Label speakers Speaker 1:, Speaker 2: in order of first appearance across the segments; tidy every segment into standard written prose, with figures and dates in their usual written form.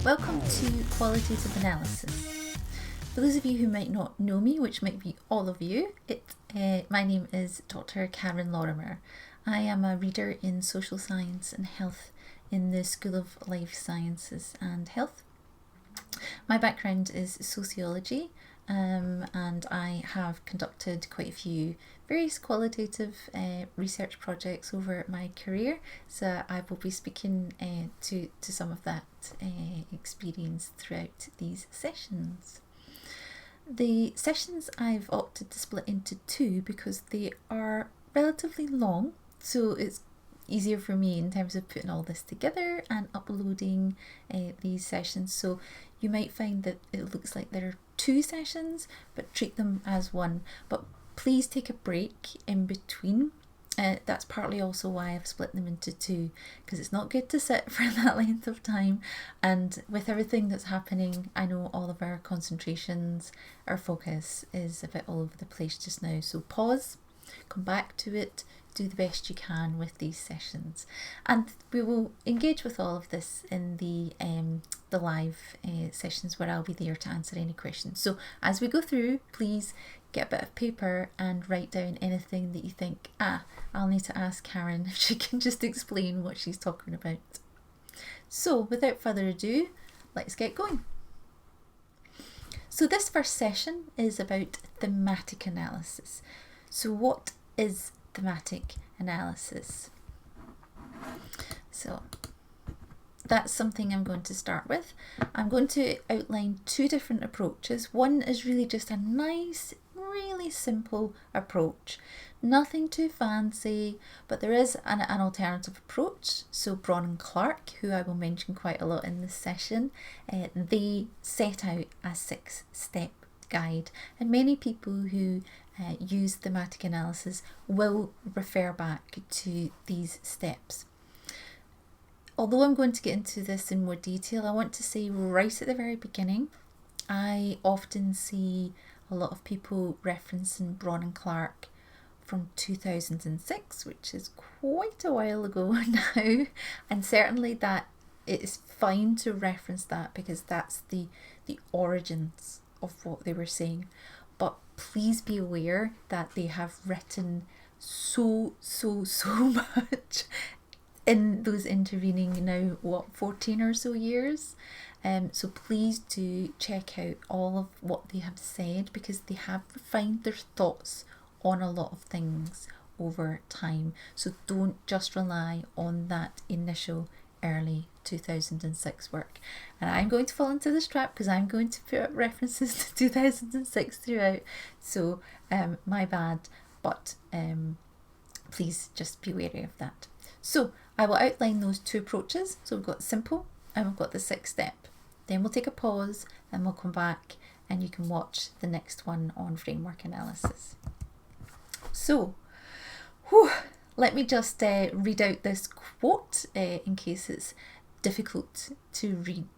Speaker 1: Welcome to Qualitative Analysis. For those of you who might not know me, which might be all of you, my name is Dr. Karen Lorimer. I am a reader in social science and health in the School of Life Sciences and Health. My background is sociology, and I have conducted quite a few various qualitative research projects over my career, so I will be speaking to some of that experience throughout these sessions. The sessions I've opted to split into two because they are relatively long, so it's easier for me in terms of putting all this together and uploading these sessions. So you might find that it looks like there are two sessions, but treat them as one. But please take a break in between. That's partly also why I've split them into two, because it's not good to sit for that length of time. And with everything that's happening, I know all of our concentrations, our focus is a bit all over the place just now. So pause, come back to it, do the best you can with these sessions, and we will engage with all of this in the live sessions where I'll be there to answer any questions. So as we go through, please get a bit of paper and write down anything that you think, I'll need to ask Karen if she can just explain what she's talking about. So without further ado, let's get going. So this first session is about thematic analysis. So what is thematic analysis? So that's something I'm going to start with. I'm going to outline two different approaches. One is really just a nice, really simple approach. Nothing too fancy, but there is an alternative approach. So Braun and Clark, who I will mention quite a lot in this session, they set out a 6-step guide, and many people who use thematic analysis will refer back to these steps. Although I'm going to get into this in more detail, I want to say right at the very beginning, I often see a lot of people referencing Braun and Clark from 2006, which is quite a while ago now, and certainly that it is fine to reference that because that's the origins of what they were saying. But please be aware that they have written so much in those intervening now 14 or so years. So please do check out all of what they have said, because they have refined their thoughts on a lot of things over time. So don't just rely on that initial early 2006 work. And I'm going to fall into this trap because I'm going to put up references to 2006 throughout. So my bad, but please just be wary of that. So I will outline those two approaches. So we've got simple and we've got the 6-step. Then we'll take a pause and we'll come back and you can watch the next one on framework analysis. So, let me just read out this quote in case it's difficult to read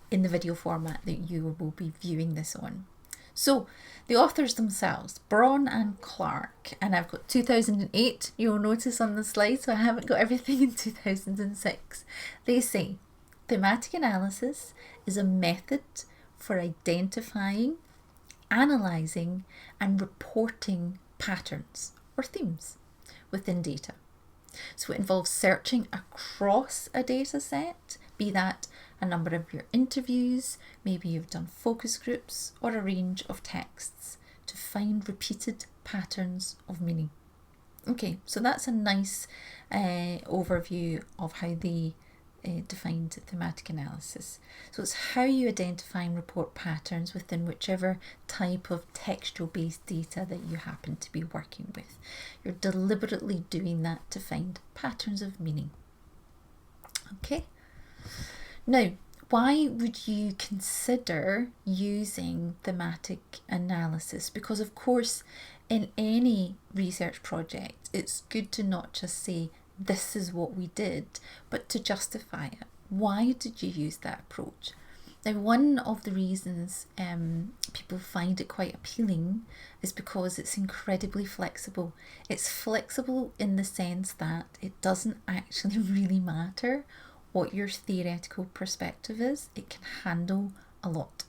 Speaker 1: in the video format that you will be viewing this on. So the authors themselves, Braun and Clark, and I've got 2008, you'll notice on the slide, so I haven't got everything in 2006. They say, thematic analysis is a method for identifying, analysing and reporting patterns or themes within data. So it involves searching across a data set, be that a number of your interviews, maybe you've done focus groups or a range of texts, to find repeated patterns of meaning. Okay, so that's a nice overview of how they defined thematic analysis. So it's how you identify and report patterns within whichever type of textual based data that you happen to be working with. You're deliberately doing that to find patterns of meaning. Okay. Now, why would you consider using thematic analysis? Because of course, in any research project, it's good to not just say, this is what we did, but to justify it. Why did you use that approach? Now, one of the reasons people find it quite appealing is because it's incredibly flexible. It's flexible in the sense that it doesn't actually really matter what your theoretical perspective is, it can handle a lot.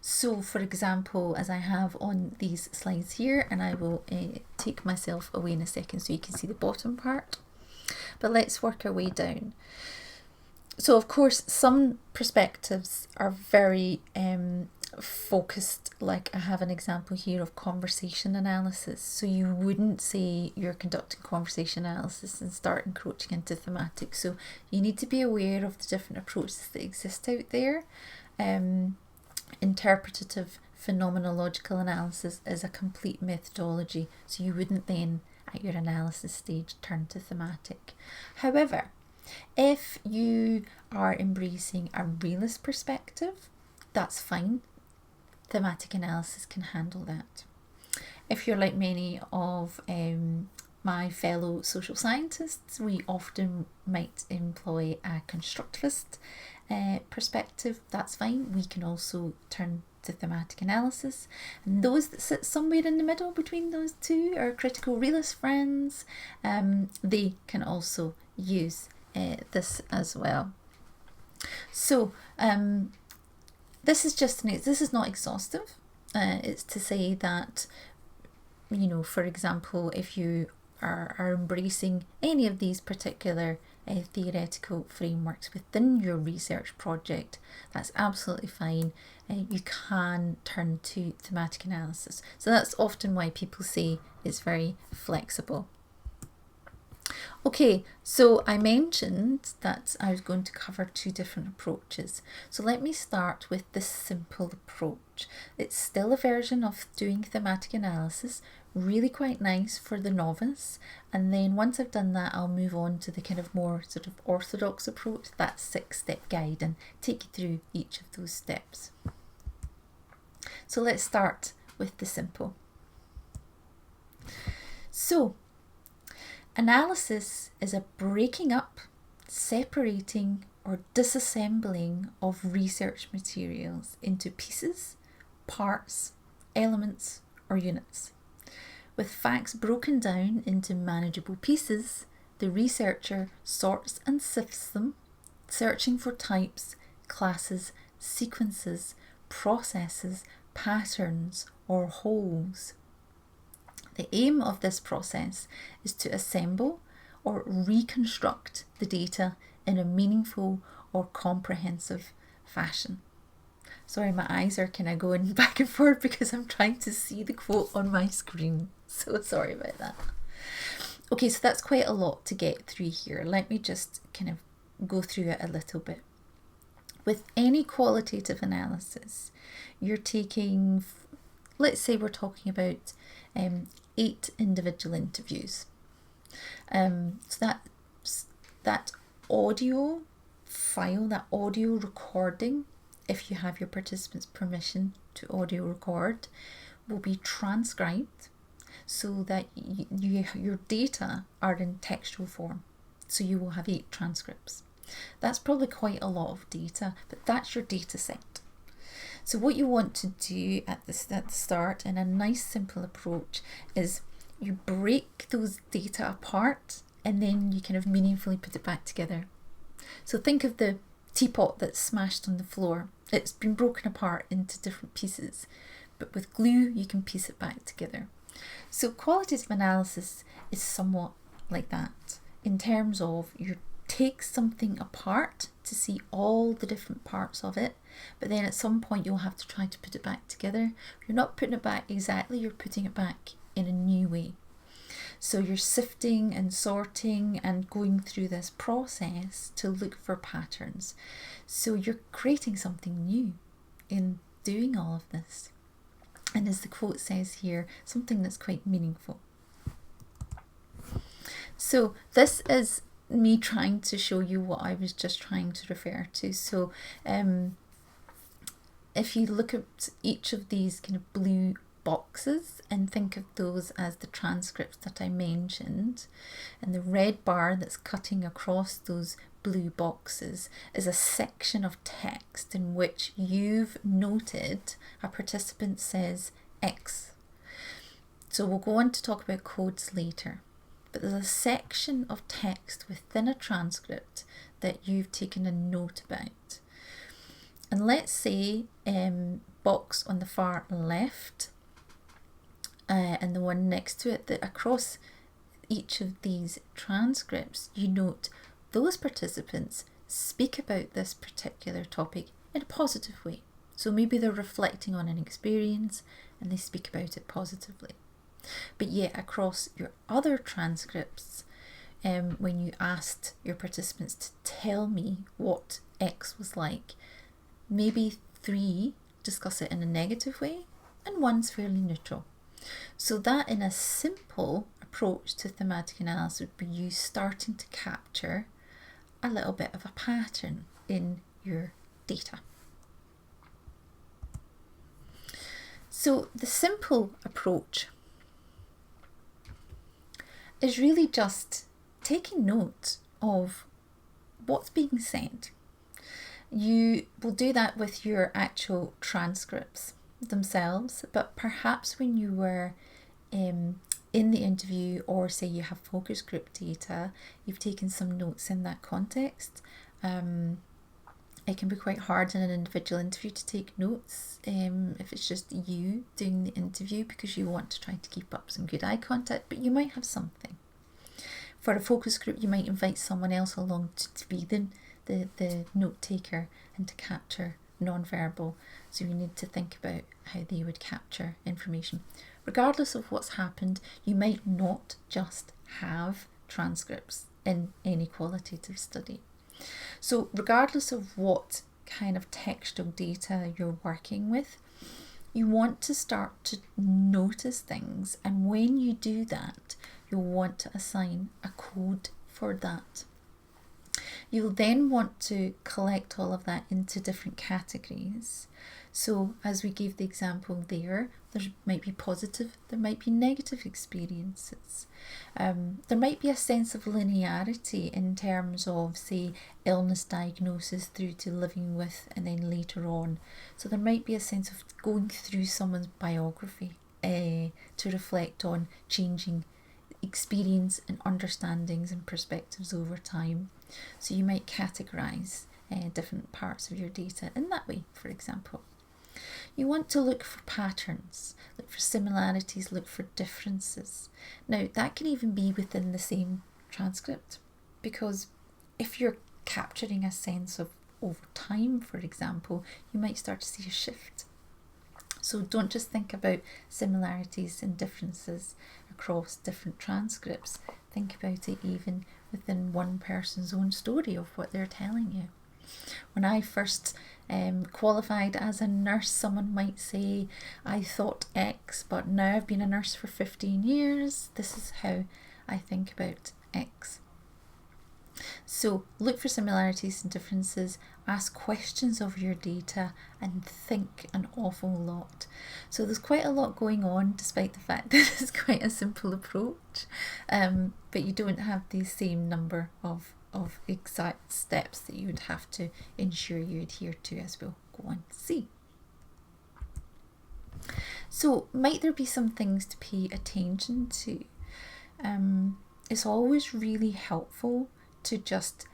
Speaker 1: So for example, as I have on these slides here, and I will take myself away in a second so you can see the bottom part, but let's work our way down. So of course some perspectives are very focused, like I have an example here of conversation analysis. So you wouldn't say you're conducting conversation analysis and start encroaching into thematic. So you need to be aware of the different approaches that exist out there. Interpretative phenomenological analysis is a complete methodology, so you wouldn't then at your analysis stage turn to thematic. However, if you are embracing a realist perspective, that's fine. Thematic analysis can handle that. If you're like many of my fellow social scientists, we often might employ a constructivist perspective. That's fine. We can also turn to thematic analysis. And those that sit somewhere in the middle between those two, our critical realist friends, they can also use this as well. So this is not exhaustive. It's to say that, you know, for example, if you are embracing any of these particular theoretical frameworks within your research project, that's absolutely fine. You can turn to thematic analysis. So that's often why people say it's very flexible. Okay, so I mentioned that I was going to cover two different approaches. So let me start with the simple approach. It's still a version of doing thematic analysis, really quite nice for the novice. And then once I've done that, I'll move on to the kind of more sort of orthodox approach, that 6-step guide, and take you through each of those steps. So let's start with the simple. So analysis is a breaking up, separating, or disassembling of research materials into pieces, parts, elements, or units. With facts broken down into manageable pieces, the researcher sorts and sifts them, searching for types, classes, sequences, processes, patterns, or wholes. The aim of this process is to assemble or reconstruct the data in a meaningful or comprehensive fashion. Sorry, my eyes are kind of going back and forth because I'm trying to see the quote on my screen. So sorry about that. Okay, so that's quite a lot to get through here. Let me just kind of go through it a little bit. With any qualitative analysis, you're taking, let's say we're talking about 8 individual interviews. So that audio file, that audio recording, if you have your participants' permission to audio record, will be transcribed so that your data are in textual form. So you will have 8 transcripts. That's probably quite a lot of data, but that's your data set. So what you want to do at the start, in a nice simple approach, is you break those data apart and then you kind of meaningfully put it back together. So think of the teapot that's smashed on the floor. It's been broken apart into different pieces, but with glue you can piece it back together. So qualitative analysis is somewhat like that, in terms of you take something apart to see all the different parts of it, but then at some point you'll have to try to put it back together. You're not putting it back exactly, you're putting it back in a new way. So you're sifting and sorting and going through this process to look for patterns. So you're creating something new in doing all of this. And as the quote says here, something that's quite meaningful. So this is me trying to show you what I was just trying to refer to. So if you look at each of these kind of blue boxes and think of those as the transcripts that I mentioned, and the red bar that's cutting across those blue boxes is a section of text in which you've noted a participant says X. So we'll go on to talk about codes later. but there's a section of text within a transcript that you've taken a note about. And let's say box on the far left and the one next to it, that across each of these transcripts you note those participants speak about this particular topic in a positive way. So maybe they're reflecting on an experience and they speak about it positively. But yet across your other transcripts, when you asked your participants to tell me what X was like, maybe 3 discuss it in a negative way and 1's fairly neutral. So that, in a simple approach to thematic analysis, would be you starting to capture a little bit of a pattern in your data. So the simple approach is really just taking note of what's being said. You will do that with your actual transcripts themselves, but perhaps when you were in the interview, or say you have focus group data, you've taken some notes in that context. It can be quite hard in an individual interview to take notes if it's just you doing the interview, because you want to try to keep up some good eye contact, but you might have something. For a focus group, you might invite someone else along to be the note taker and to capture non-verbal. So you need to think about how they would capture information. Regardless of what's happened, you might not just have transcripts in any qualitative study. So regardless of what kind of textual data you're working with, you want to start to notice things, and when you do that, you'll want to assign a code for that. You'll then want to collect all of that into different categories. So as we gave the example there might be positive, there might be negative experiences. There might be a sense of linearity in terms of, say, illness diagnosis through to living with and then later on. So there might be a sense of going through someone's biography to reflect on changing experience and understandings and perspectives over time. So you might categorize different parts of your data in that way, for example. You want to look for patterns, look for similarities, look for differences. Now, that can even be within the same transcript, because if you're capturing a sense of over time, for example, you might start to see a shift. So don't just think about similarities and differences across different transcripts. Think about it even within one person's own story of what they're telling you. When I first qualified as a nurse, someone might say, I thought X, but now I've been a nurse for 15 years. This is how I think about X. So look for similarities and differences, ask questions of your data, and think an awful lot. So there's quite a lot going on, despite the fact that it's quite a simple approach, but you don't have the same number of exact steps that you would have to ensure you adhere to, as we'll go on to see. So might there be some things to pay attention to? It's always really helpful to just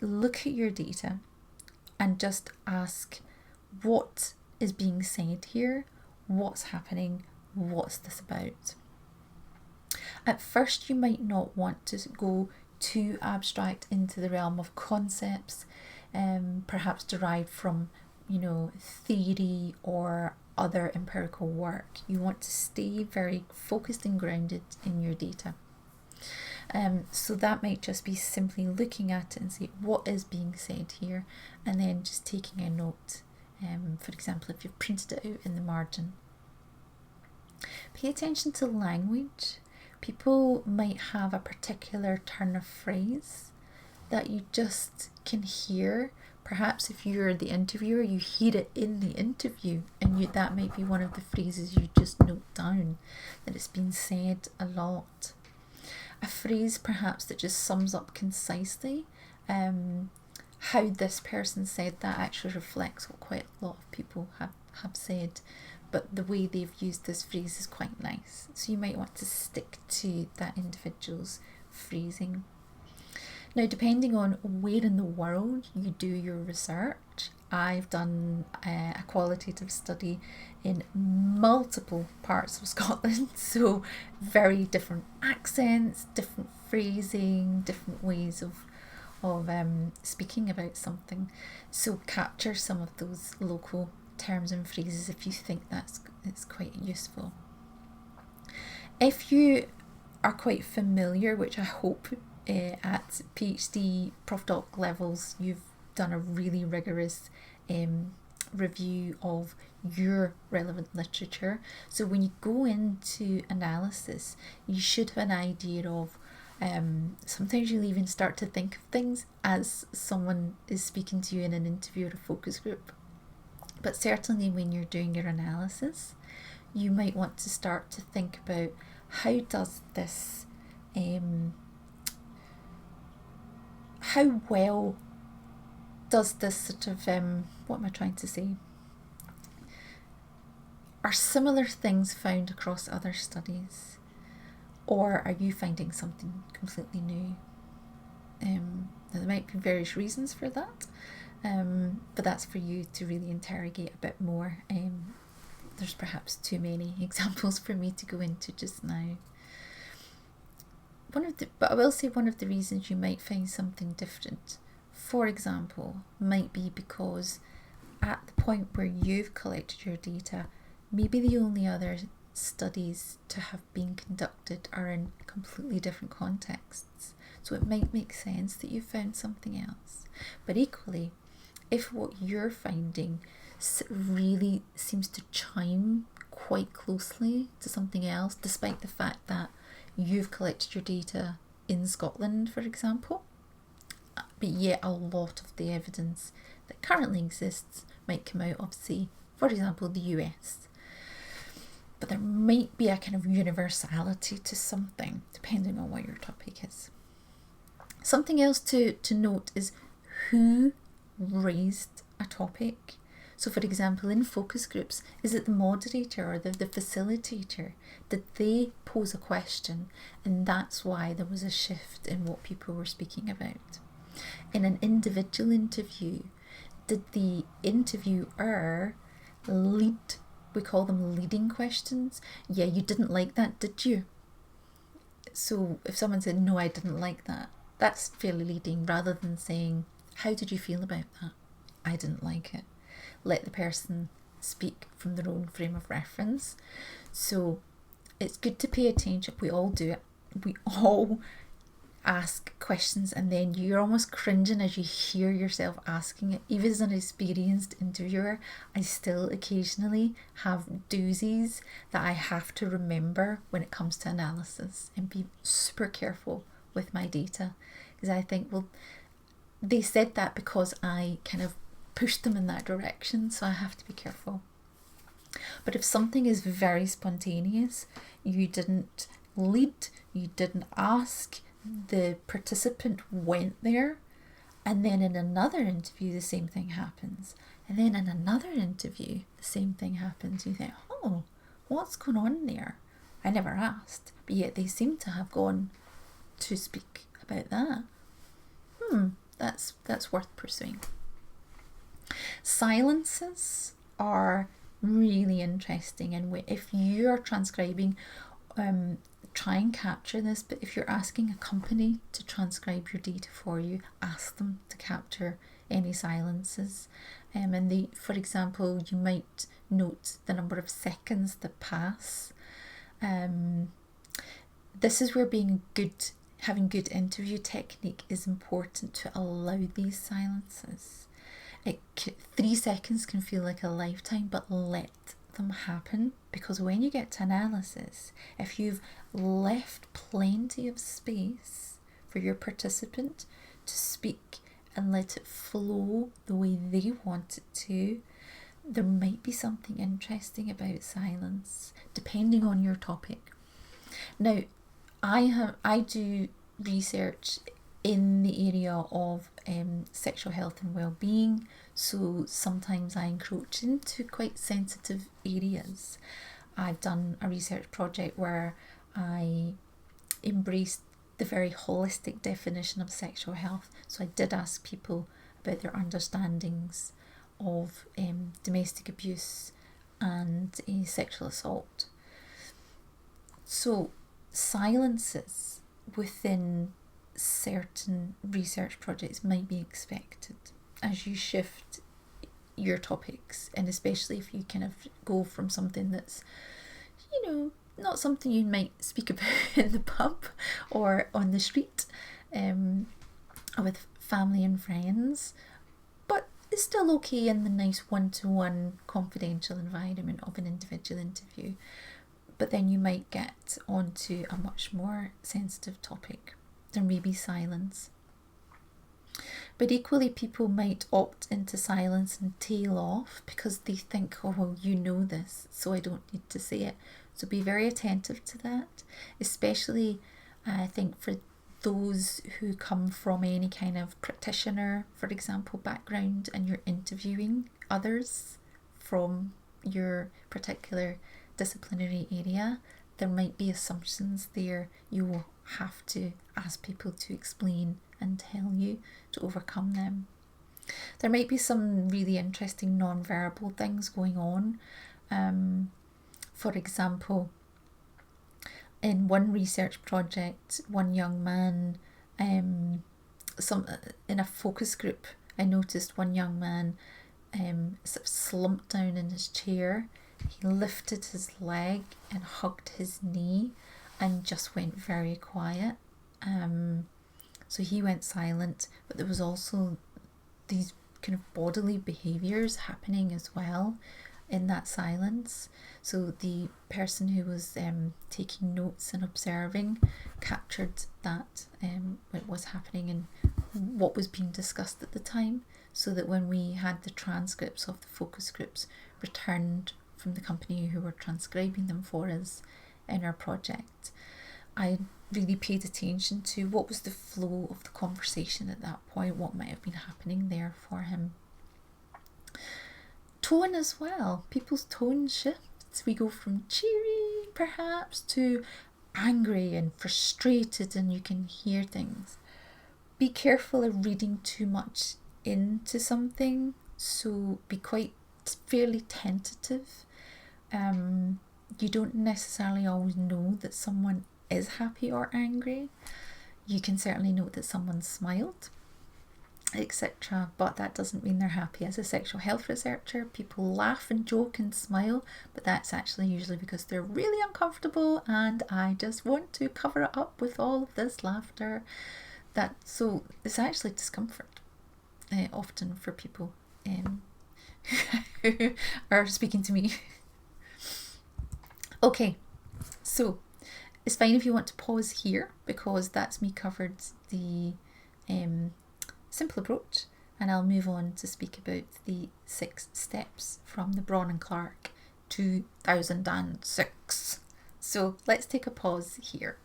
Speaker 1: look at your data and just ask, what is being said here? What's happening? What's this about? At first, you might not want to go too abstract into the realm of concepts, perhaps derived from, theory or other empirical work. You want to stay very focused and grounded in your data. So that might just be simply looking at it and say, what is being said here? And then just taking a note, for example, if you've printed it out in the margin. Pay attention to language. People might have a particular turn of phrase that you just can hear. Perhaps if you're the interviewer, you hear it in the interview, and that might be one of the phrases you just note down, that it's been said a lot. A phrase perhaps that just sums up concisely how this person said that actually reflects what quite a lot of people have said. but the way they've used this phrase is quite nice. So you might want to stick to that individual's phrasing. Now, depending on where in the world you do your research, I've done a qualitative study in multiple parts of Scotland, so very different accents, different phrasing, different ways of speaking about something. So capture some of those local terms and phrases if you think it's quite useful. If you are quite familiar, which I hope at PhD Prof Doc levels you've done a really rigorous review of your relevant literature. So when you go into analysis, you should have an idea of sometimes you'll even start to think of things as someone is speaking to you in an interview or a focus group. But certainly when you're doing your analysis, you might want to start to think about how does this, how well does this sort of, what am I trying to say? Are similar things found across other studies? Or are you finding something completely new? There might be various reasons for that, but that's for you to really interrogate a bit more. There's perhaps too many examples for me to go into just now. But I will say one of the reasons you might find something different, for example, might be because at the point where you've collected your data, maybe the only other studies to have been conducted are in completely different contexts. So it might make sense that you found something else. But equally, if what you're finding really seems to chime quite closely to something else, despite the fact that you've collected your data in Scotland, for example, but yet a lot of the evidence that currently exists might come out of, say, for example, the US. But there might be a kind of universality to something, depending on what your topic is. Something else to note is who raised a topic. So for example, in focus groups, is it the moderator or the facilitator? Did they pose a question and that's why there was a shift in what people were speaking about? In an individual interview, did the interviewer lead, we call them leading questions? Yeah, you didn't like that, did you? So if someone said, no, I didn't like that, that's fairly leading, rather than saying, how did you feel about that? I didn't like it. Let the person speak from their own frame of reference. So it's good to pay attention. We all do it. We all ask questions and then you're almost cringing as you hear yourself asking it. Even as an experienced interviewer, I still occasionally have doozies that I have to remember when it comes to analysis and be super careful with my data, because I think, well, they said that because I kind of pushed them in that direction, so I have to be careful. But if something is very spontaneous, you didn't lead, you didn't ask, the participant went there, and then in another interview the same thing happens, and then in another interview the same thing happens, you think, oh, what's going on there? I never asked, but yet they seem to have gone to speak about that. That's worth pursuing. Silences are really interesting, and if you are transcribing, try and capture this. But if you're asking a company to transcribe your data for you, ask them to capture any silences. And they, for example, you might note the number of seconds that pass. This is where having good interview technique is important, to allow these silences. 3 seconds can feel like a lifetime, but let them happen, because when you get to analysis, if you've left plenty of space for your participant to speak and let it flow the way they want it to, there might be something interesting about silence, depending on your topic. Now, I do research in the area of sexual health and well-being, so sometimes I encroach into quite sensitive areas. I've done a research project where I embraced the very holistic definition of sexual health. So I did ask people about their understandings of domestic abuse and sexual assault. So silences within certain research projects might be expected as you shift your topics, and especially if you kind of go from something that's, not something you might speak about in the pub or on the street with family and friends, but it's still okay in the nice one-to-one confidential environment of an individual interview. But then you might get onto a much more sensitive topic. There may be silence. But equally, people might opt into silence and tail off because they think, oh, well, you know this, so I don't need to say it. So be very attentive to that, especially I think for those who come from any kind of practitioner, for example, background, and you're interviewing others from your particular disciplinary area. There might be assumptions there you will have to ask people to explain and tell you to overcome them. There might be some really interesting non-verbal things going on. For example, in one research project, one young man, in a focus group, I noticed one young man sort of slumped down in his chair. He lifted his leg and hugged his knee and just went very quiet. So he went silent, but there was also these kind of bodily behaviours happening as well in that silence. So the person who was taking notes and observing captured that what was happening and what was being discussed at the time, so that when we had the transcripts of the focus groups returned from the company who were transcribing them for us in our project, I really paid attention to what was the flow of the conversation at that point, what might have been happening there for him. Tone as well. People's tone shifts. We go from cheery perhaps to angry and frustrated, and you can hear things. Be careful of reading too much into something, so be quite fairly tentative. You don't necessarily always know that someone is happy or angry. You can certainly note that someone smiled, etc., but that doesn't mean they're happy. As a sexual health researcher, people laugh and joke and smile, but that's actually usually because they're really uncomfortable and I just want to cover it up with all of this laughter. So it's actually discomfort often for people who are speaking to me. Okay, so it's fine if you want to pause here, because that's me covered the simple approach, and I'll move on to speak about the 6 steps from the Braun and Clark 2006. So let's take a pause here.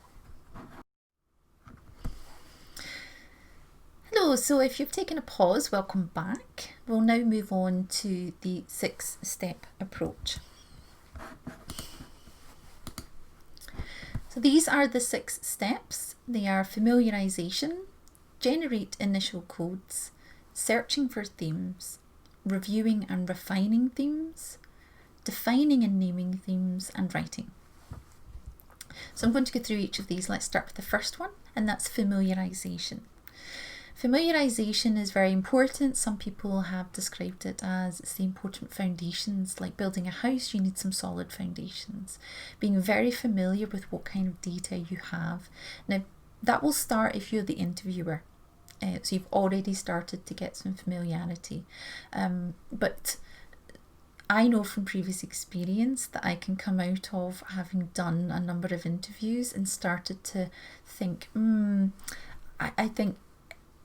Speaker 1: Hello, so if you've taken a pause, welcome back. We'll now move on to the 6-step approach. So these are the 6 steps. They are familiarization, generate initial codes, searching for themes, reviewing and refining themes, defining and naming themes, and writing. So I'm going to go through each of these. Let's start with the first one, and that's familiarization. Familiarization is very important. Some people have described it as it's the important foundations. Like building a house, you need some solid foundations. Being very familiar with what kind of data you have. Now, that will start if you're the interviewer. So you've already started to get some familiarity. But I know from previous experience that I can come out of having done a number of interviews and started to think, I think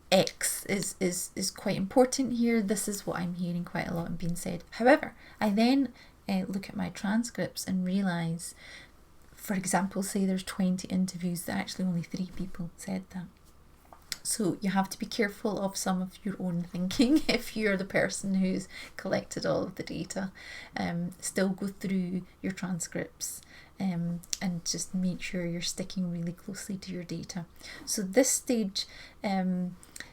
Speaker 1: X is quite important here. This is what I'm hearing quite a lot and being said. However, I then look at my transcripts and realise, for example, say there's 20 interviews that actually only 3 people said that. So you have to be careful of some of your own thinking if you're the person who's collected all of the data. Still go through your transcripts and just make sure you're sticking really closely to your data. So this stage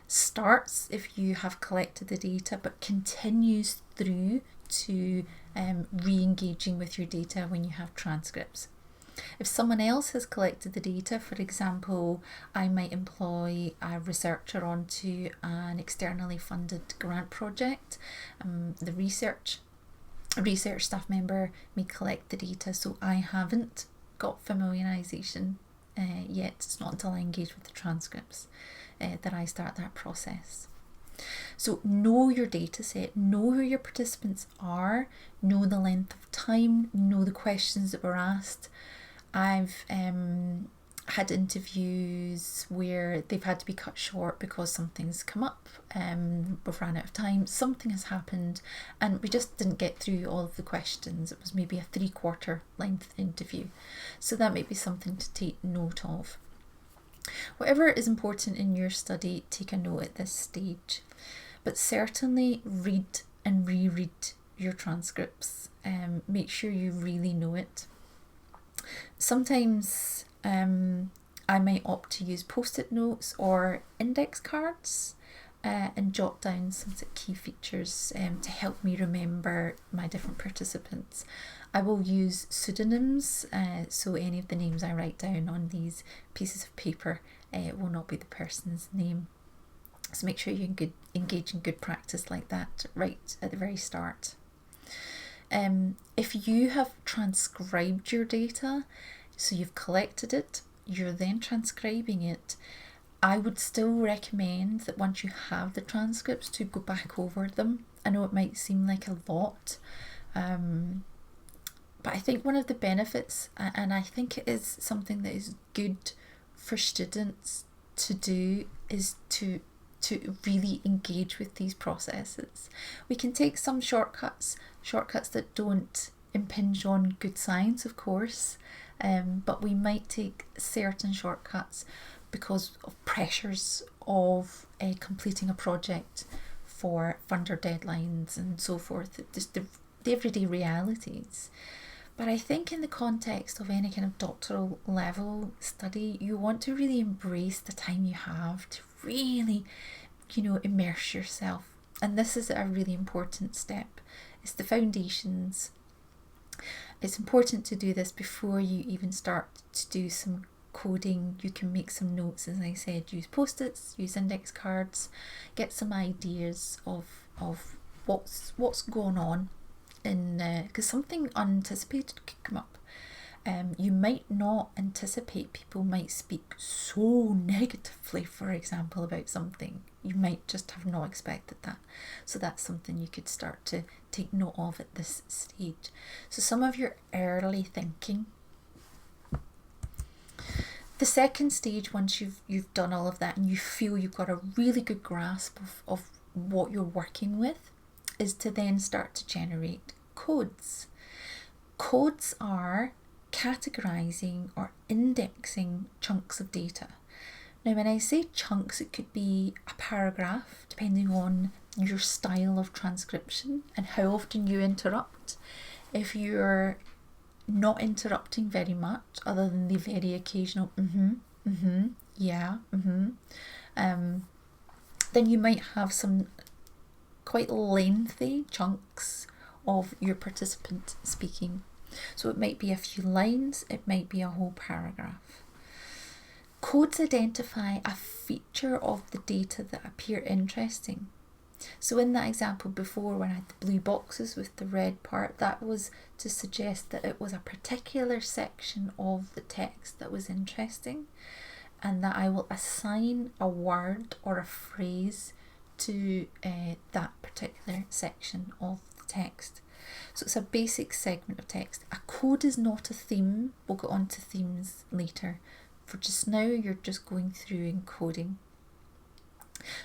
Speaker 1: starts if you have collected the data, but continues through to re-engaging with your data when you have transcripts. If someone else has collected the data, for example, I might employ a researcher onto an externally funded grant project. The research staff member may collect the data, so I haven't got familiarisation yet. It's not until I engage with the transcripts that I start that process. So know your data set, know who your participants are, know the length of time, know the questions that were asked. I've had interviews where they've had to be cut short because something's come up, we've ran out of time, something has happened, and we just didn't get through all of the questions. It was maybe a 3/4 length interview. So that might be something to take note of. Whatever is important in your study, take a note at this stage. But certainly read and reread your transcripts. Make sure you really know it. Sometimes I might opt to use post-it notes or index cards and jot down some key features to help me remember my different participants. I will use pseudonyms, so any of the names I write down on these pieces of paper will not be the person's name. So make sure you engage in good practice like that right at the very start. If you have transcribed your data, so you've collected it, you're then transcribing it, I would still recommend that once you have the transcripts to go back over them. I know it might seem like a lot, but I think one of the benefits, and I think it is something that is good for students to do, is to really engage with these processes. We can take some shortcuts that don't impinge on good science, of course, but we might take certain shortcuts because of pressures of completing a project for funder deadlines and so forth, just the everyday realities. But I think in the context of any kind of doctoral level study, you want to really embrace the time you have to really, immerse yourself. And this is a really important step. It's the foundations. It's important to do this before you even start to do some coding. You can make some notes, as I said, use post-its, use index cards, get some ideas of what's going on, because something unanticipated could come up. You might not anticipate people might speak so negatively, for example, about something. You might just have not expected that. So that's something you could start to take note of at this stage. So some of your early thinking. The second stage, once you've done all of that and you feel you've got a really good grasp of what you're working with, is to then start to generate codes. Codes are categorizing or indexing chunks of data. Now, when I say chunks, it could be a paragraph, depending on your style of transcription and how often you interrupt. If you're not interrupting very much, other than the very occasional yeah, then you might have some quite lengthy chunks of your participant speaking. So it might be a few lines, it might be a whole paragraph. Codes identify a feature of the data that appear interesting. So in that example before, when I had the blue boxes with the red part, that was to suggest that it was a particular section of the text that was interesting, and that I will assign a word or a phrase to that particular section of the text. So it's a basic segment of text. A code is not a theme. We'll get on to themes later. For just now, you're just going through encoding.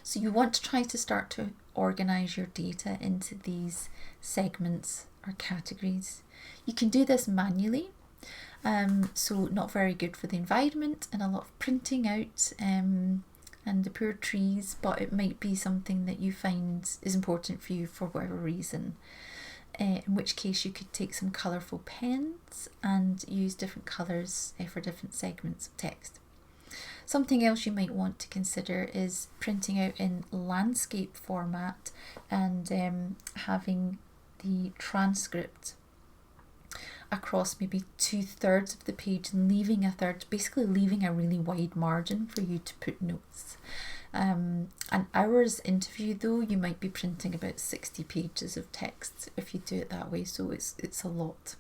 Speaker 1: So you want to try to start to organise your data into these segments or categories. You can do this manually, so not very good for the environment, and a lot of printing out and and the poor trees, but it might be something that you find is important for you for whatever reason. In which case you could take some colourful pens and use different colours for different segments of text. Something else you might want to consider is printing out in landscape format and having the transcript across maybe 2/3 of the page and leaving a third, basically leaving a really wide margin for you to put notes. An hour's interview though, you might be printing about 60 pages of text if you do it that way, so it's a lot.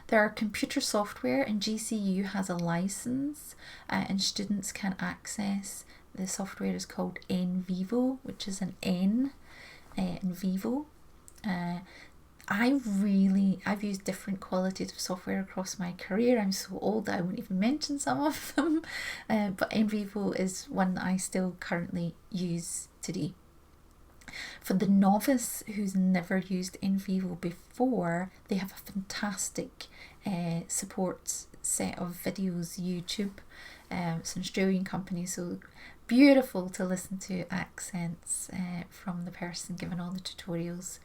Speaker 1: There are computer software, and GCU has a license and students can access. The software is called NVivo, which is an N in Vivo. I've used different qualitative software across my career. I'm so old that I won't even mention some of them, but NVivo is one that I still currently use today. For the novice who's never used NVivo before, they have a fantastic support set of videos, YouTube. It's an Australian company, so beautiful to listen to accents from the person giving all the tutorials.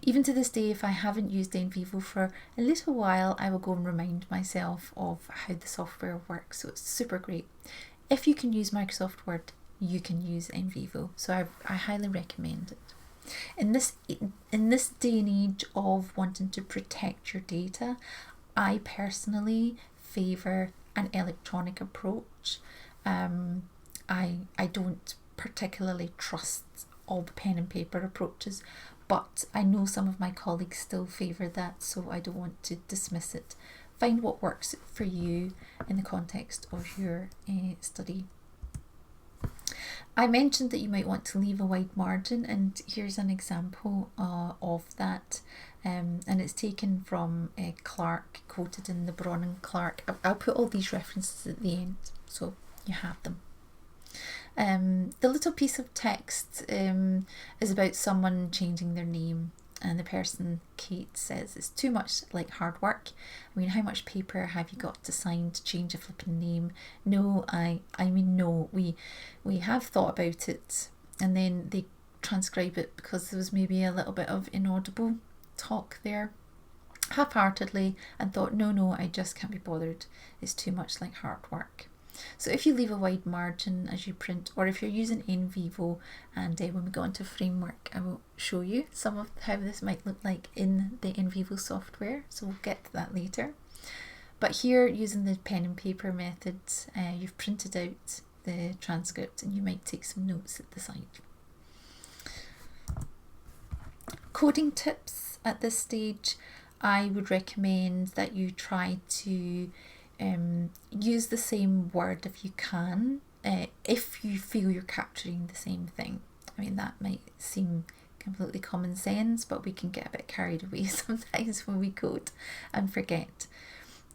Speaker 1: Even to this day, if I haven't used NVivo for a little while, I will go and remind myself of how the software works, so it's super great. If you can use Microsoft Word, you can use NVivo, so I highly recommend it. In this day and age of wanting to protect your data, I personally favour an electronic approach. I don't particularly trust all the pen and paper approaches, but I know some of my colleagues still favour that, so I don't want to dismiss it. Find what works for you in the context of your study. I mentioned that you might want to leave a wide margin, and here's an example of that, and it's taken from Clark, quoted in the Braun and Clark. I'll put all these references at the end so you have them. The little piece of text is about someone changing their name, and the person, Kate, says it's too much like hard work. I mean, how much paper have you got to sign to change a flipping name? No, I mean no, we have thought about it. And then they transcribe it because there was maybe a little bit of inaudible talk there, half-heartedly, and thought no, I just can't be bothered, it's too much like hard work. So if you leave a wide margin as you print, or if you're using NVivo, and when we go into framework, I will show you some of how this might look like in the NVivo software, so we'll get to that later. But here, using the pen and paper method, you've printed out the transcript and you might take some notes at the side. Coding tips at this stage, I would recommend that you try to use the same word if you can, if you feel you're capturing the same thing. I mean, that might seem completely common sense, but we can get a bit carried away sometimes when we code and forget.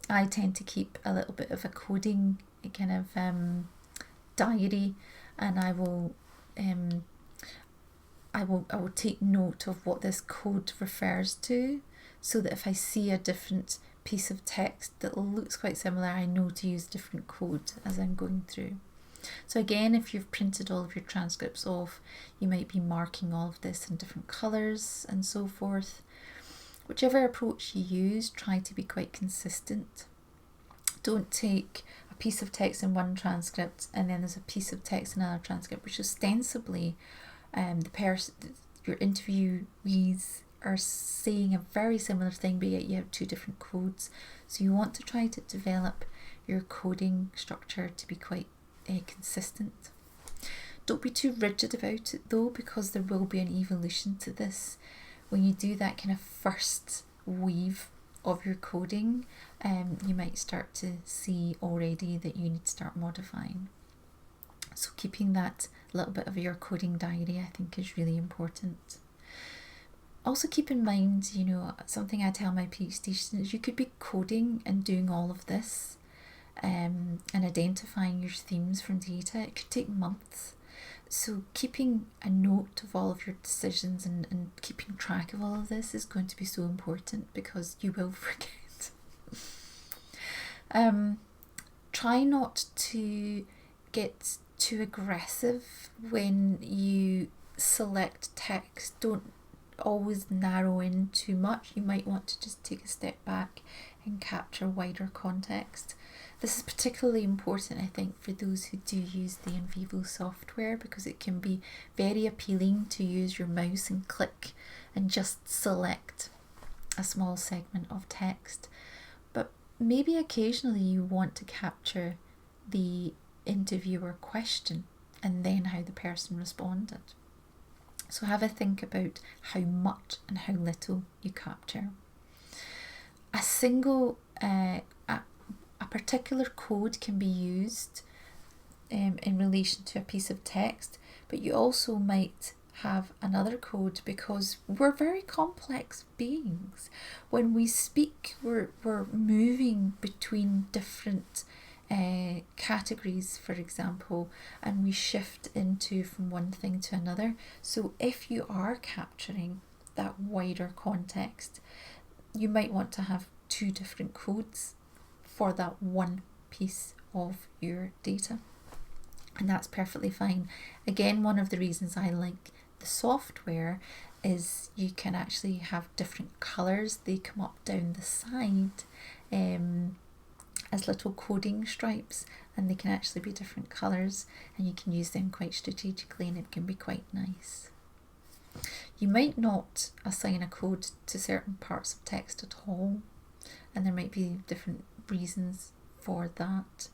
Speaker 1: I tend to keep a little bit of a coding kind of diary, and I will take note of what this code refers to, so that if I see a different piece of text that looks quite similar, I know to use different code as I'm going through. So again, if you've printed all of your transcripts off, you might be marking all of this in different colours and so forth. Whichever approach you use, try to be quite consistent. Don't take a piece of text in one transcript and then there's a piece of text in another transcript, which ostensibly your interviewees are saying a very similar thing, but yet you have two different codes. So you want to try to develop your coding structure to be quite consistent. Don't be too rigid about it though, because there will be an evolution to this. When you do that kind of first weave of your coding, you might start to see already that you need to start modifying. So keeping that little bit of your coding diary, I think, is really important. Also keep in mind, something I tell my PhD students, you could be coding and doing all of this and identifying your themes from data. It could take months. So keeping a note of all of your decisions and keeping track of all of this is going to be so important, because you will forget. Try not to get too aggressive when you select text. Don't always narrow in too much. You might want to just take a step back and capture wider context. This is particularly important, I think, for those who do use the in vivo software, because it can be very appealing to use your mouse and click and just select a small segment of text. But maybe occasionally you want to capture the interviewer question and then how the person responded. So have a think about how much and how little you capture. A single, a particular code can be used in relation to a piece of text, but you also might have another code, because we're very complex beings. When we speak, we're moving between different categories, for example, and we shift into from one thing to another. So if you are capturing that wider context, you might want to have 2 different codes for that one piece of your data, and that's perfectly fine. Again, one of the reasons I like the software is you can actually have different colours. They come up down the side as little coding stripes, and they can actually be different colours, and you can use them quite strategically, and it can be quite nice. You might not assign a code to certain parts of text at all, and there might be different reasons for that.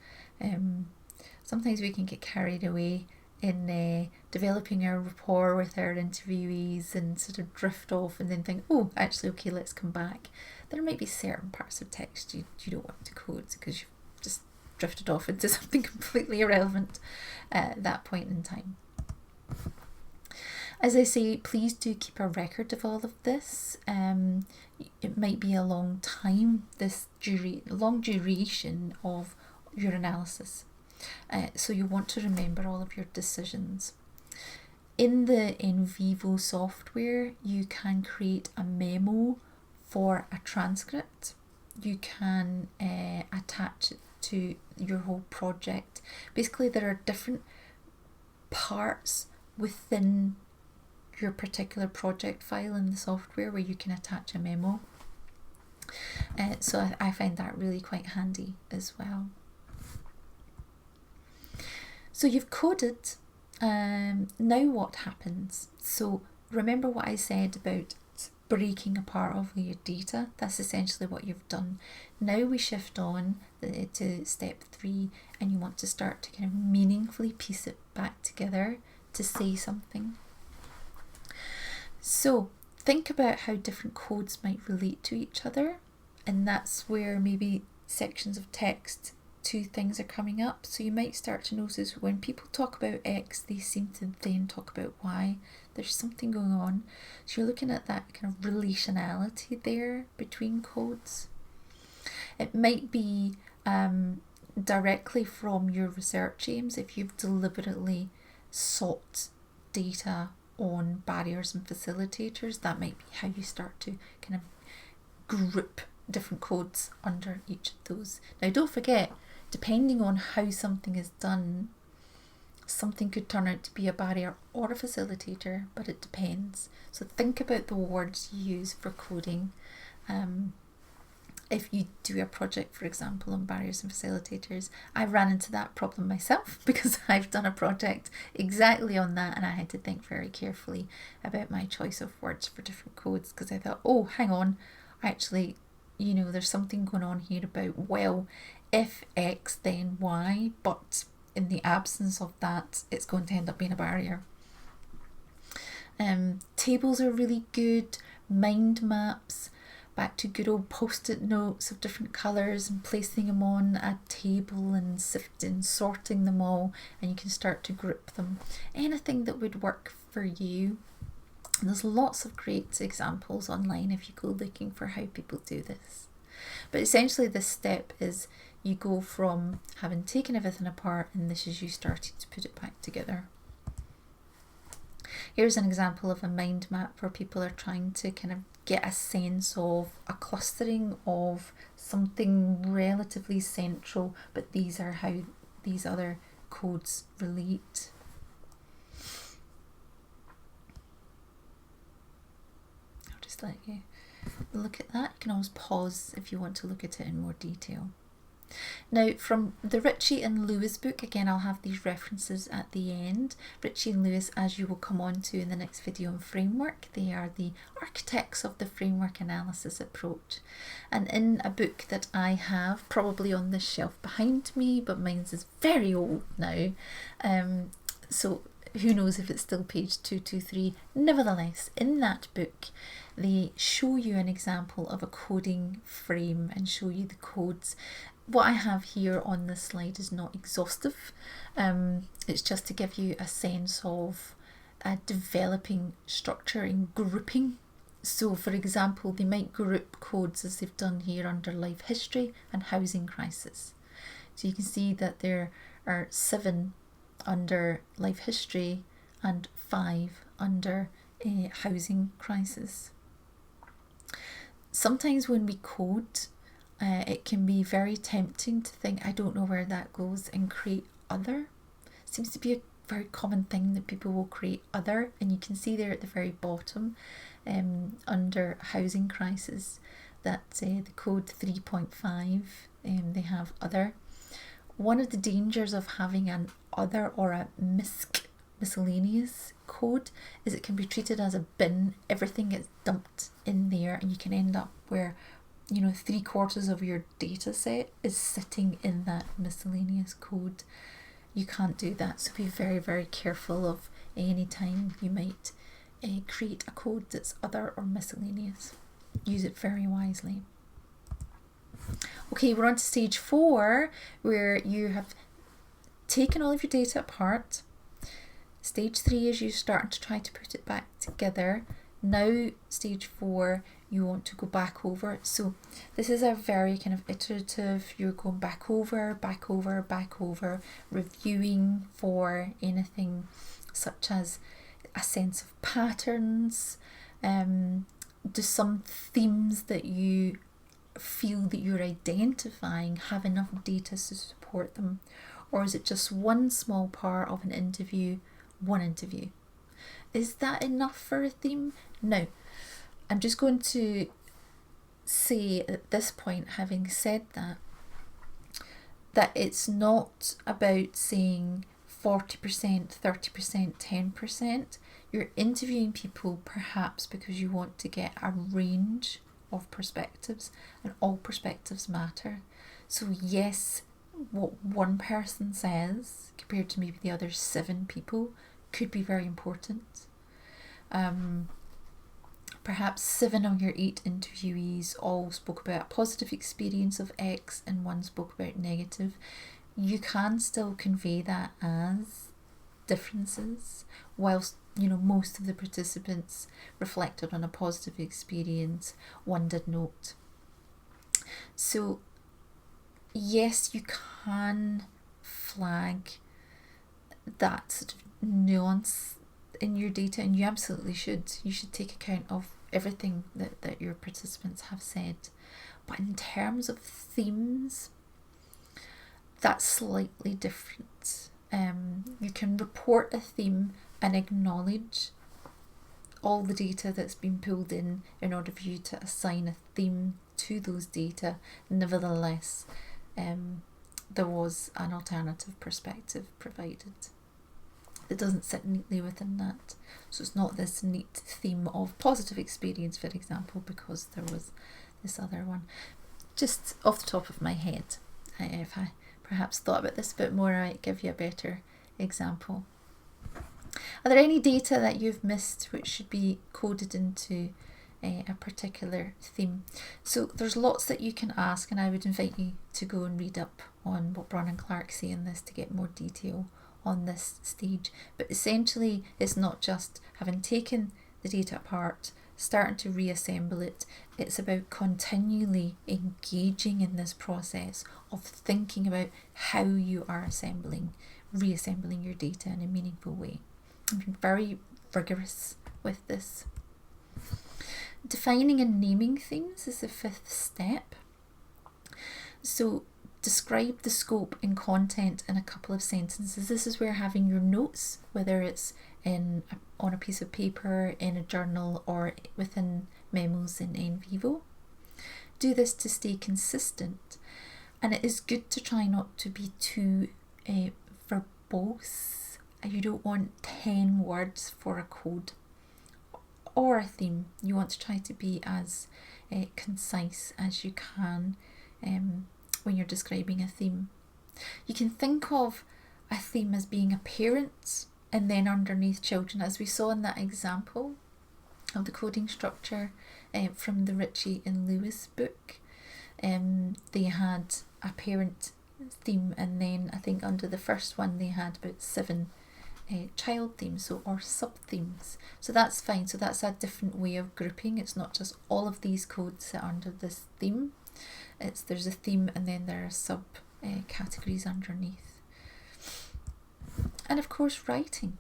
Speaker 1: Sometimes we can get carried away in developing our rapport with our interviewees and sort of drift off and then think, oh, actually, okay, let's come back. There might be certain parts of text you don't want to code because you've just drifted off into something completely irrelevant at that point in time. As I say, please do keep a record of all of this. It might be a long time, long duration of your analysis. So you want to remember all of your decisions. In the in vivo software, you can create a memo for a transcript. You can attach it to your whole project. Basically, there are different parts within your particular project file in the software where you can attach a memo. So I find that really quite handy as well. So you've coded, now what happens? So remember what I said about breaking apart all your data? That's essentially what you've done. Now we shift on to step 3, and you want to start to kind of meaningfully piece it back together to say something. So think about how different codes might relate to each other, and that's where maybe sections of text, 2 things are coming up. So you might start to notice when people talk about X, they seem to then talk about Y. There's something going on. So you're looking at that kind of relationality there between codes. It might be directly from your research aims if you've deliberately sought data on barriers and facilitators. That might be how you start to kind of group different codes under each of those. Now don't forget, depending on how something is done, something could turn out to be a barrier or a facilitator, but it depends. So think about the words you use for coding. If you do a project, for example, on barriers and facilitators, I ran into that problem myself because I've done a project exactly on that, and I had to think very carefully about my choice of words for different codes, because I thought, oh, hang on, actually, there's something going on here about, well, if X then Y, but in the absence of that, it's going to end up being a barrier. Tables are really good, mind maps, back to good old post-it notes of different colours and placing them on a table and sifting, sorting them all, and you can start to group them. Anything that would work for you. And there's lots of great examples online if you go looking for how people do this. But essentially this step is you go from having taken everything apart, and this is you starting to put it back together. Here's an example of a mind map where people are trying to kind of get a sense of a clustering of something relatively central, but these are how these other codes relate. I'll just let you look at that. You can always pause if you want to look at it in more detail. Now, from the Ritchie and Lewis book, again, I'll have these references at the end. Ritchie and Lewis, as you will come on to in the next video on framework, they are the architects of the framework analysis approach. And in a book that I have, probably on this shelf behind me, but mine's is very old now, so who knows if it's still page 223. Nevertheless, in that book, they show you an example of a coding frame and show you the codes. What I have here on this slide is not exhaustive. It's just to give you a sense of developing structure and grouping. So for example, they might group codes as they've done here under life history and housing crisis. So you can see that there are 7 under life history and 5 under housing crisis. Sometimes when we code, it can be very tempting to think, I don't know where that goes, and create other. Seems to be a very common thing that people will create other, and you can see there at the very bottom under housing crisis that the code 3.5 they have other. One of the dangers of having an other or a miscellaneous code is it can be treated as a bin. Everything gets dumped in there, and you can end up where 3/4 of your data set is sitting in that miscellaneous code. You can't do that, so be very, very careful of any time you might create a code that's other or miscellaneous. Use it very wisely. Okay, we're on to stage 4, where you have taken all of your data apart. Stage 3 is you start to try to put it back together. Now stage 4, you want to go back over it. So this is a very kind of iterative, you're going back over, reviewing for anything such as a sense of patterns. Do some themes that you feel that you're identifying have enough data to support them? Or is it just one small part of an interview, one interview? Is that enough for a theme? No. I'm just going to say at this point, having said that, that it's not about saying 40%, 30%, 10%. You're interviewing people perhaps because you want to get a range of perspectives, and all perspectives matter. So yes, what one person says compared to maybe the other 7 people could be very important. Perhaps 7 of your 8 interviewees all spoke about a positive experience of X and 1 spoke about negative. You can still convey that as differences, whilst most of the participants reflected on a positive experience, 1 did not. So yes, you can flag that sort of nuance in your data, and you absolutely should. You should take account of everything that your participants have said. But in terms of themes, that's slightly different. You can report a theme and acknowledge all the data that's been pulled in order for you to assign a theme to those data. Nevertheless, there was an alternative perspective provided. It doesn't sit neatly within that. So it's not this neat theme of positive experience, for example, because there was this other one. Just off the top of my head, if I perhaps thought about this a bit more, I might give you a better example. Are there any data that you've missed which should be coded into a particular theme? So there's lots that you can ask, and I would invite you to go and read up on what Braun and Clark say in this to get more detail on this stage. But essentially, it's not just having taken the data apart, starting to reassemble it. It's about continually engaging in this process of thinking about how you are reassembling your data in a meaningful way. I'm being very rigorous with this. Defining and naming themes is the 5th step. So Describe the scope and content in a couple of sentences. This is where having your notes, whether it's on a piece of paper, in a journal, or within memos in NVivo. Do this to stay consistent, and it is good to try not to be too verbose. You don't want 10 words for a code or a theme. You want to try to be as concise as you can when you're describing a theme. You can think of a theme as being a parent and then underneath children, as we saw in that example of the coding structure from the Ritchie and Lewis book. They had a parent theme, and then I think under the first one they had about 7 child themes, or sub-themes. So that's fine. So that's a different way of grouping. It's not just all of these codes sit under this theme. There's a theme and then there are sub categories underneath. And of course, writing.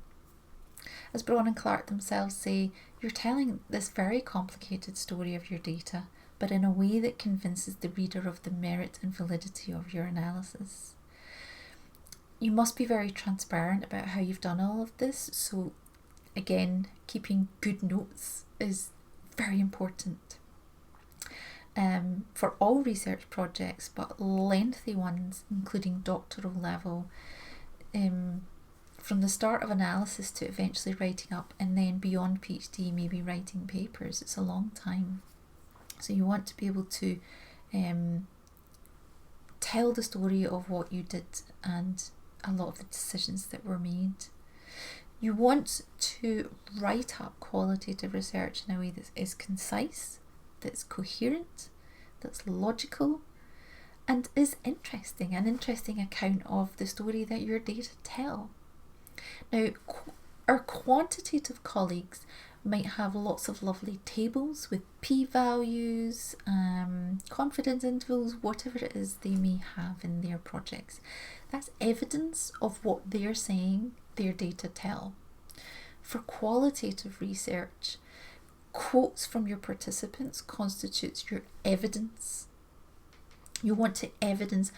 Speaker 1: As Braun and Clark themselves say, you're telling this very complicated story of your data, but in a way that convinces the reader of the merit and validity of your analysis. You must be very transparent about how you've done all of this. So again, keeping good notes is very important for all research projects, but lengthy ones, including doctoral level, from the start of analysis to eventually writing up, and then beyond PhD, maybe writing papers. It's a long time. So you want to be able to tell the story of what you did and a lot of the decisions that were made. You want to write up qualitative research in a way that is concise, that's coherent, that's logical, and is interesting, an interesting account of the story that your data tell. Now, our quantitative colleagues might have lots of lovely tables with p-values, confidence intervals, whatever it is they may have in their projects. That's evidence of what they're saying their data tell. For qualitative research, quotes from your participants constitutes your evidence. You want to evidence.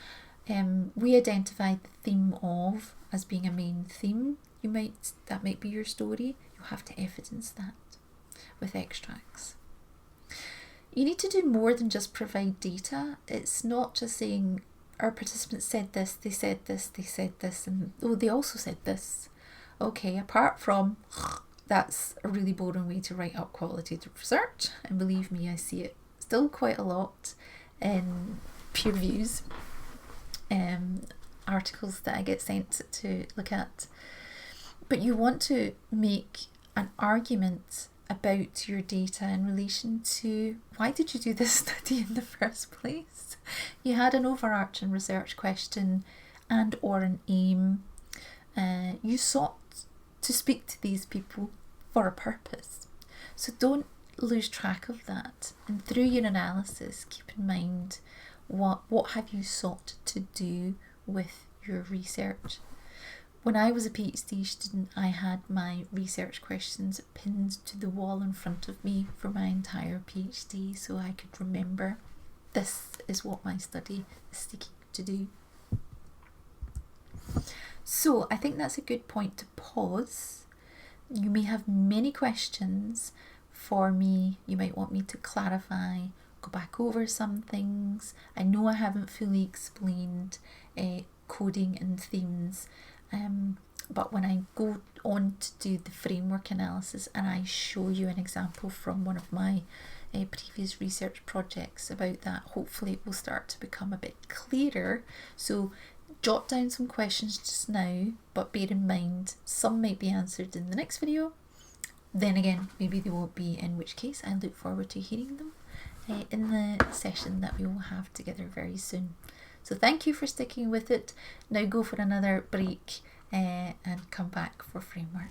Speaker 1: We identified the theme of as being a main theme. That might be your story. You have to evidence that with extracts. You need to do more than just provide data. It's not just saying our participants said this, they said this, they said this, and oh, they also said this. Okay, apart from, that's a really boring way to write up qualitative research, and believe me, I see it still quite a lot in peer reviews, articles that I get sent to look at. But you want to make an argument about your data in relation to why did you do this study in the first place? You had an overarching research question and or an aim. You sought to speak to these people for a purpose. So don't lose track of that. And through your analysis, keep in mind what have you sought to do with your research. When I was a PhD student, I had my research questions pinned to the wall in front of me for my entire PhD, so I could remember this is what my study is seeking to do. So I think that's a good point to pause. You may have many questions for me. You might want me to clarify, go back over some things. I know I haven't fully explained coding and themes, but when I go on to do the framework analysis and I show you an example from one of my previous research projects about that, hopefully it will start to become a bit clearer. So jot down some questions just now, but bear in mind some might be answered in the next video. Then again, maybe they won't be, in which case I look forward to hearing them in the session that we will have together very soon. So thank you for sticking with it. Now go for another break and come back for framework.